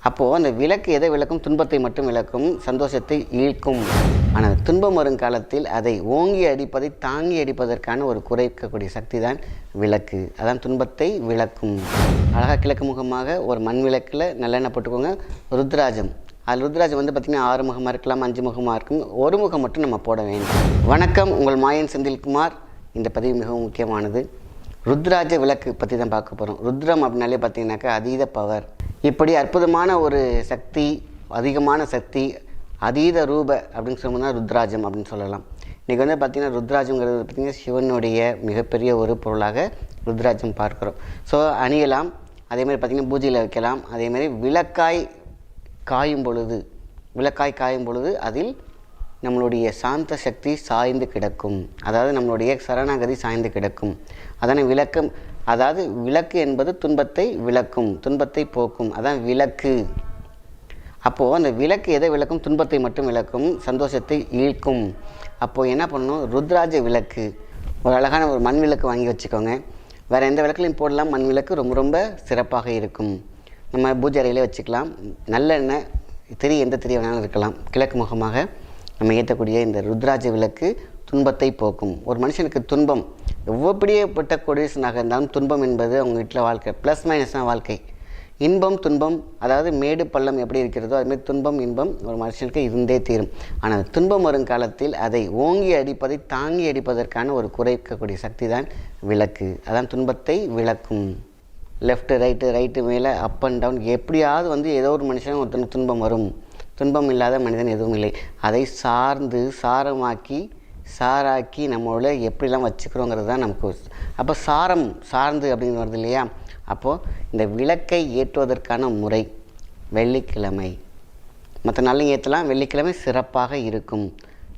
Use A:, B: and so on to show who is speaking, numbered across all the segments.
A: அப்போது அந்த விளக்கு எதை விளக்கும்? துன்பத்தை மட்டும் விளக்கும், சந்தோஷத்தை ஈர்க்கும். ஆனால் துன்பம் வரும் காலத்தில் அதை ஓங்கி அடிப்பதை தாங்கி அடிப்பதற்கான ஒரு குறைக்கக்கூடிய சக்தி தான் விளக்கு. அதான் துன்பத்தை விளக்கும். அழகாக கிழக்கு முகமாக ஒரு மண் விளக்கில் நல்லெண்ணெய் போட்டுக்கோங்க. ருத்ராஜம், அது ருத்ராஜம் பார்த்திங்கன்னா 6 முகமாக இருக்கலாம், 5 முகமாக இருக்கும். ஒரு முகம் மட்டும் நம்ம போட வேண்டும். வணக்கம், உங்கள் மாயன் செந்தில்குமார். இந்த பதிவு மிகவும் முக்கியமானது. ருத்ராஜ விளக்கு பற்றி தான் பார்க்க போகிறோம். ருத்ரம் அப்படின்னாலே பார்த்திங்கனாக்கா அதீத பவர். இப்படி அற்புதமான ஒரு சக்தி, அதிகமான சக்தி, அதீத ரூப அப்படின்னு சொன்னோம்னா ருத்ராஜம் அப்படின்னு சொல்லலாம். இன்றைக்கி பார்த்திங்கன்னா ருத்ராஜங்கிறது பார்த்திங்கன்னா சிவனுடைய மிகப்பெரிய ஒரு பொருளாக ருத்ராஜம் பார்க்குறோம். ஸோ அணியலாம். அதேமாதிரி பார்த்திங்கன்னா பூஜையில் வைக்கலாம். அதேமாதிரி விளக்காய் காயும் பொழுது அதில் நம்மளுடைய சாந்த சக்தி சாய்ந்து கிடக்கும். அதாவது நம்மளுடைய சரணாகதி சாய்ந்து கிடக்கும். அதான விளக்கம். அதாவது விளக்கு என்பது துன்பத்தை விளக்கும், துன்பத்தை போக்கும். அதான் விளக்கு. அப்போது அந்த விளக்கு எதை விளக்கும்? துன்பத்தை மட்டும் விளக்கும், சந்தோஷத்தை ஈர்க்கும். அப்போது என்ன பண்ணணும்? ருத்ராஜ விளக்கு, ஒரு அழகான ஒரு மண் விளக்கு வாங்கி வச்சுக்கோங்க. வேறு எந்த விளக்குலையும் போடலாம். மண் விளக்கு ரொம்ப ரொம்ப சிறப்பாக இருக்கும். நம்ம பூஜை அறையிலே வச்சுக்கலாம். நல்லெண்ணெய் எந்த திரி வேணாலும் இருக்கலாம். கிழக்கு முகமாக நம்ம ஏற்றக்கூடிய இந்த ருத்ராஜ விளக்கு துன்பத்தை போக்கும். ஒரு மனுஷனுக்கு துன்பம் எவ்வளோப்படியப்பட்ட கொடிசனாக இருந்தாலும் துன்பம் என்பது அவங்க வீட்டில் வாழ்க்கை ப்ளஸ் மைனஸ் தான் வாழ்க்கை. இன்பம் துன்பம், அதாவது மேடு பள்ளம் எப்படி இருக்கிறதோ அதுமாதிரி துன்பம் இன்பம் ஒரு மனுஷனுக்கு இருந்தே தீரும். ஆனால் துன்பம் வரும் காலத்தில் அதை ஓங்கி அடிப்பதை தாங்கி அடிப்பதற்கான ஒரு குறைக்கக்கூடிய சக்தி தான் விளக்கு. அதான் துன்பத்தை விளக்கும். லெஃப்ட்டு ரைட்டு மேலே அப் அண்ட் டவுன் எப்படியாவது ஏதோ ஒரு மனுஷன் ஒருத்தனுக்கு துன்பம் வரும். துன்பம் இல்லாத மனிதன் எதுவும் இல்லை. அதை சாராக்கி நம்மளோட எப்படிலாம் வச்சுக்கிறோங்கிறது தான் நமக்கு. அப்போ சார்ந்து அப்படின்னு வருது இல்லையா? அப்போது இந்த விளக்கை ஏற்றுவதற்கான முறை வெள்ளிக்கிழமை, மற்ற நாளையும் ஏற்றலாம். வெள்ளிக்கிழமை சிறப்பாக இருக்கும்.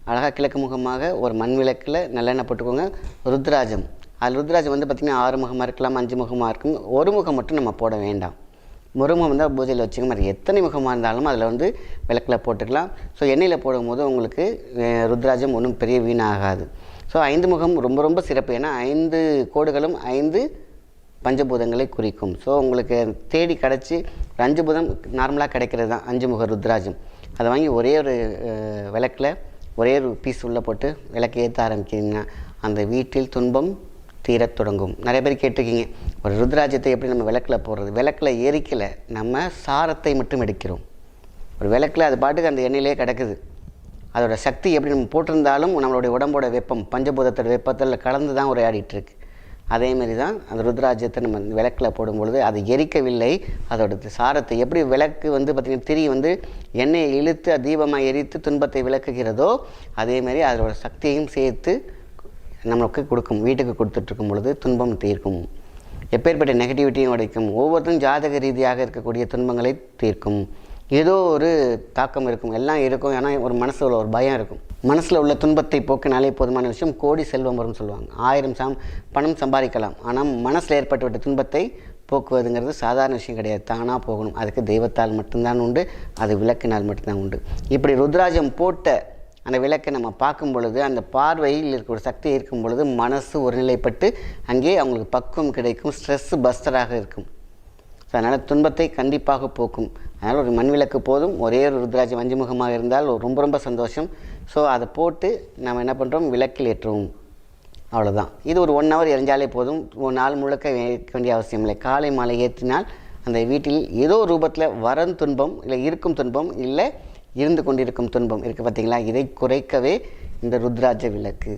A: அழகாக கிழக்கு முகமாக ஒரு மண் விளக்கில் நல்லெண்ணெய் போட்டுக்கோங்க. ருத்ராஜம், அது ருத்ராஜம் பார்த்திங்கன்னா 6 முகமாக இருக்கலாம், 5 முகமாக இருக்கும். ஒரு முகம் மட்டும் நம்ம போட வேண்டாம். ஒரு முகம் பூஜையில் வச்சுக்க மாதிரி எத்தனை முகமாக இருந்தாலும் அதில் விளக்கில் போட்டுக்கலாம். ஸோ எண்ணெயில் போடும்போது உங்களுக்கு ருத்ராஜம் ஒன்றும் பெரிய வீணாகாது. ஸோ 5 முகம் ரொம்ப ரொம்ப சிறப்பு. ஏன்னா 5 கோடுகளும் 5 பஞ்சபூதங்களை குறிக்கும். ஸோ உங்களுக்கு தேடி கிடச்சி 5 பூதம் நார்மலாக கிடைக்கிறது தான் 5 முக ருத்ராஜம். அதை வாங்கி ஒரே ஒரு விளக்கில் ஒரே ஒரு பீஸ் உள்ளே போட்டு விளக்கு ஏற்ற ஆரம்பிக்கிறீங்கன்னா அந்த வீட்டில் துன்பம் தீரத் தொடங்கும். நிறைய பேர் கேட்டிருக்கீங்க, ஒரு ருத்ராஜத்தை எப்படி நம்ம விளக்கில் போடுறது? விளக்கில் எரிக்கலை, நம்ம சாரத்தை மட்டும் எடுக்கிறோம். ஒரு விளக்கில் அது பாட்டுக்கு அந்த எண்ணெயிலே கிடக்குது. அதோடய சக்தி எப்படி நம்ம போட்டிருந்தாலும் நம்மளுடைய உடம்போட வெப்பம் பஞ்சபூதத்தோட வெப்பத்தில் கலந்து தான் உரையாடிட்டுருக்கு. அதேமாரி தான் அந்த ருத்ராஜத்தை நம்ம விளக்கில் போடும்பொழுது அது எரிக்கவில்லை. அதோட சாரத்தை எப்படி விளக்கு பார்த்திங்கன்னா திரி எண்ணெயை இழுத்து தீபமாக எரித்து துன்பத்தை விளக்குகிறதோ அதேமாதிரி அதோட சக்தியையும் சேர்த்து நம்மளுக்கு கொடுக்கும். வீட்டுக்கு கொடுத்துட்ருக்கும் பொழுது துன்பம் தீர்க்கும். எப்பேற்பட்ட நெகட்டிவிட்டியும் உடைக்கும். ஒவ்வொருத்தரும் ஜாதக ரீதியாக இருக்கக்கூடிய துன்பங்களை தீர்க்கும். ஏதோ ஒரு தாக்கம் இருக்கும், எல்லாம் இருக்கும். ஆனால் ஒரு மனசில் ஒரு பயம் இருக்கும். மனசில் உள்ள துன்பத்தை போக்கினாலே போதுமான விஷயம். கோடி செல்வம் வரும்னு சொல்லுவாங்க. 1000 பணம் சம்பாதிக்கலாம். ஆனால் மனசில் ஏற்பட்டுவிட்ட துன்பத்தை போக்குவதுங்கிறது சாதாரண விஷயம் கிடையாது. தானாக போகணும். அதுக்கு தெய்வத்தால் மட்டும்தான் உண்டு, அது விளக்கினால் மட்டும்தான் உண்டு. இப்படி ருத்ராஜம் போட்ட அந்த விளக்கை நம்ம பார்க்கும் பொழுது அந்த பார்வையில் இருக்கிற சக்தி இருக்கும் பொழுது மனசு ஒருநிலைப்பட்டு அங்கே அவங்களுக்கு பக்குவம் கிடைக்கும். ஸ்ட்ரெஸ் பஸ்டராக இருக்கும். ஸோ அதனால் துன்பத்தை கண்டிப்பாக போக்கும். அதனால் ஒரு மண் விளக்கு போதும். ஒரே ஒரு ருத்ராஜம் 5 முகமாக இருந்தால் ரொம்ப ரொம்ப சந்தோஷம். ஸோ அதை போட்டு நம்ம என்ன பண்ணுறோம்? விளக்கில் ஏற்றுவோம். அவ்வளோதான். இது ஒரு 1 hour எரிஞ்சாலே போதும். ஒரு நாள் முழுக்க ஏற்க வேண்டிய அவசியம் இல்லை. காலை மாலை ஏற்றினால் அந்த வீட்டில் ஏதோ ரூபத்தில் வரும் துன்பம் இல்லை இருக்கும் துன்பம் இல்லை இருந்து கொண்டிருக்கும் துன்பம் இருக்குது பார்த்திங்களா? இதை குறைக்கவே இந்த ருத்ராஜ விளக்கு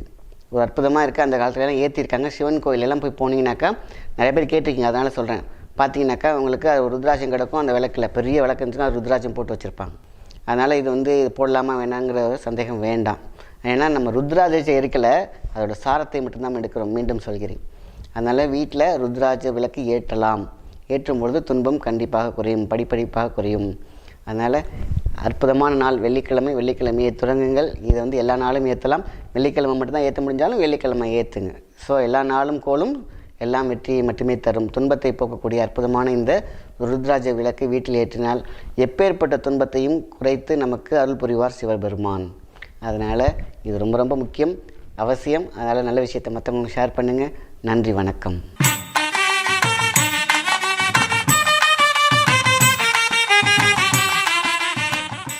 A: ஒரு அற்புதமாக இருக்குது. அந்த காலத்துலலாம் ஏற்றிருக்காங்க. சிவன் கோயிலெல்லாம் போய் போனீங்கன்னாக்கா நிறைய பேர் கேட்டிருக்கீங்க, அதனால் சொல்கிறேன். பார்த்தீங்கன்னாக்கா உங்களுக்கு அது ருத்ராஜம் கிடக்கும். அந்த விளக்கில் பெரிய விளக்கு இருந்துச்சுன்னா ருத்ராஜம் போட்டு வச்சுருப்பாங்க. அதனால் இது இது போடலாமா வேணாங்கிற சந்தேகம் வேண்டாம். ஏன்னா நம்ம ருத்ராஜத்தை எரிக்கலை, அதோட சாரத்தை மட்டும்தான் எடுக்கிறோம். மீண்டும் சொல்கிறேன். அதனால் வீட்டில் ருத்ராஜ விளக்கு ஏற்றலாம். ஏற்றும் பொழுது துன்பம் கண்டிப்பாக குறையும், படிப்படிப்பாக குறையும். அதனால் அற்புதமான நாள் வெள்ளிக்கிழமையை தொடங்குங்கள். இதை எல்லா நாளும் ஏற்றலாம். வெள்ளிக்கிழமை மட்டும்தான் ஏற்ற முடிஞ்சாலும் வெள்ளிக்கிழமை ஏற்றுங்க. ஸோ எல்லா நாளும் கோலும் எல்லாம் வெற்றியை மட்டுமே தரும். துன்பத்தை போக்கக்கூடிய அற்புதமான இந்த ருத்ராஜ விளக்கு வீட்டில் ஏற்றினால் எப்பேற்பட்ட துன்பத்தையும் குறைத்து நமக்கு அருள் புரிவார் சிவபெருமான். அதனால் இது ரொம்ப ரொம்ப முக்கியம், அவசியம். அதனால் நல்ல விஷயத்தை மற்றவங்களுக்கு ஷேர் பண்ணுங்கள். நன்றி, வணக்கம்.